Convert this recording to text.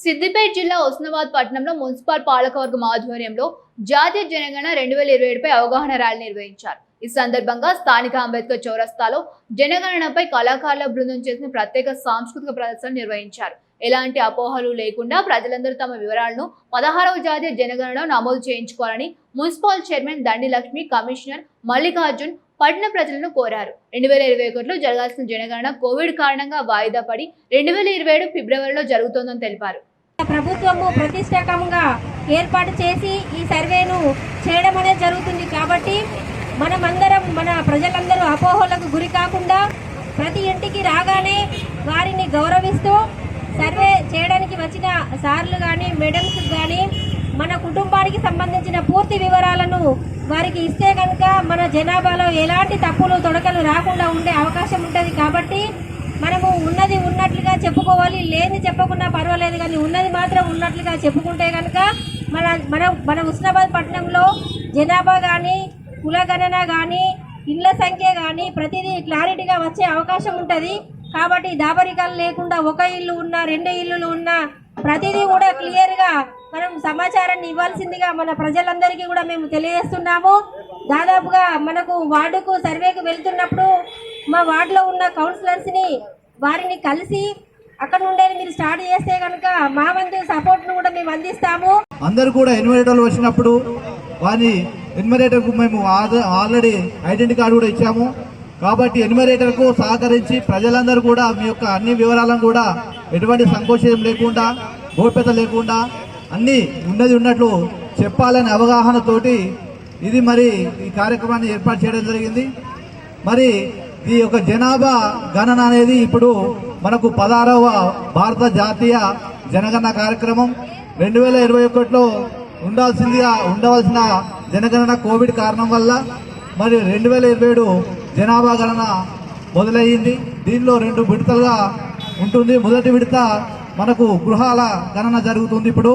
సిద్దిపేట జిల్లా హుస్నాబాద్ పట్టణంలో మున్సిపల్ పాలకవర్గం ఆధ్వర్యంలో జాతీయ జనగణన 2027పై అవగాహన ర్యాలీ నిర్వహించారు. ఈ సందర్భంగా స్థానిక అంబేద్కర్ చౌరస్తాలో జనగణనపై కళాకారుల బృందం చేసిన ప్రత్యేక సాంస్కృతిక ప్రదర్శన నిర్వహించారు. ఎలాంటి అపోహలు లేకుండా ప్రజలందరూ తమ వివరాలను 16వ జాతీయ జనగణనలో నమోదు చేయించుకోవాలని మున్సిపల్ చైర్మన్ దండి లక్ష్మి, కమిషనర్ మల్లికార్జున్ పట్టణ ప్రజలను కోరారు. 2021లో జరగాల్సిన జనగణన కోవిడ్ కారణంగా వాయిదా పడి 2027 ఫిబ్రవరిలో జరుగుతోందని తెలిపారు. ప్రభుత్వము ప్రతిష్టాత్మకంగా ఏర్పాటు చేసి ఈ సర్వేను చేయడం అనేది జరుగుతుంది. కాబట్టి మనమందరం మన ప్రజలందరూ అపోహలకు గురి కాకుండా ప్రతి ఇంటికి రాగానే వారిని గౌరవిస్తూ సర్వే చేయడానికి వచ్చిన సార్లు కానీ మేడమ్స్ కానీ మన కుటుంబానికి సంబంధించిన పూర్తి వివరాలను వారికి ఇస్తే కనుక మన జనాభాలో ఎలాంటి తప్పులు తొడకలు రాకుండా ఉండే అవకాశం ఉంటుంది. కాబట్టి మనము ఉన్నది ఉన్నట్లుగా చెప్పుకోవాలి, లేని చెప్పకుండా పర్వాలేదు, కానీ ఉన్నది మాత్రం ఉన్నట్లుగా చెప్పుకుంటే కనుక మన హుస్నాబాద్ పట్టణంలో జనాభా కానీ కులగణన కానీ ఇళ్ల సంఖ్య కానీ ప్రతిదీ క్లారిటీగా వచ్చే అవకాశం ఉంటుంది. కాబట్టి దాబరికాలు లేకుండా ఒక ఇల్లు ఉన్నా 2 ఇల్లులు ఉన్నా ప్రతిదీ కూడా క్లియర్గా మనం సమాచారాన్ని ఇవ్వాల్సిందిగా మన ప్రజలందరికీ కూడా మేము తెలియజేస్తున్నాము. దాదాపుగా మనకు వార్డుకు సర్వేకు వెళ్తున్నప్పుడు మా వార్డులో ఉన్న కౌన్సిలర్స్ని వారిని కలిసి అక్కడ నుండే మీరు స్టార్ట్ చేస్తే కనుక మా వంతు సపోర్ట్ను కూడా మేము అందిస్తాము. అందరూ కూడా ఎన్యూమరేటర్లు వచ్చినప్పుడు వారి ఎన్యూమరేటర్కు మేము ఆల్రెడీ ఐడెంటిటీ కార్డు కూడా ఇచ్చాము. కాబట్టి ఎన్యూమరేటర్కు సహకరించి ప్రజలందరూ కూడా మీ యొక్క అన్ని వివరాలను కూడా ఎటువంటి సంకోచం లేకుండా గోప్యత లేకుండా అన్నీ ఉన్నది ఉన్నట్లు చెప్పాలనే అవగాహనతోటి ఇది మరి ఈ కార్యక్రమాన్ని ఏర్పాటు చేయడం జరిగింది. మరి ఈ యొక్క జనాభా గణన అనేది ఇప్పుడు మనకు 16వ భారత జాతీయ జనగణన కార్యక్రమం 2021లో ఉండవలసిన జనగణన కోవిడ్ కారణం వల్ల మరి 2027 జనాభా గణన మొదలయ్యింది. దీనిలో 2 విడతలుగా ఉంటుంది. మొదటి విడత మనకు గృహాల గణన జరుగుతుంది ఇప్పుడు.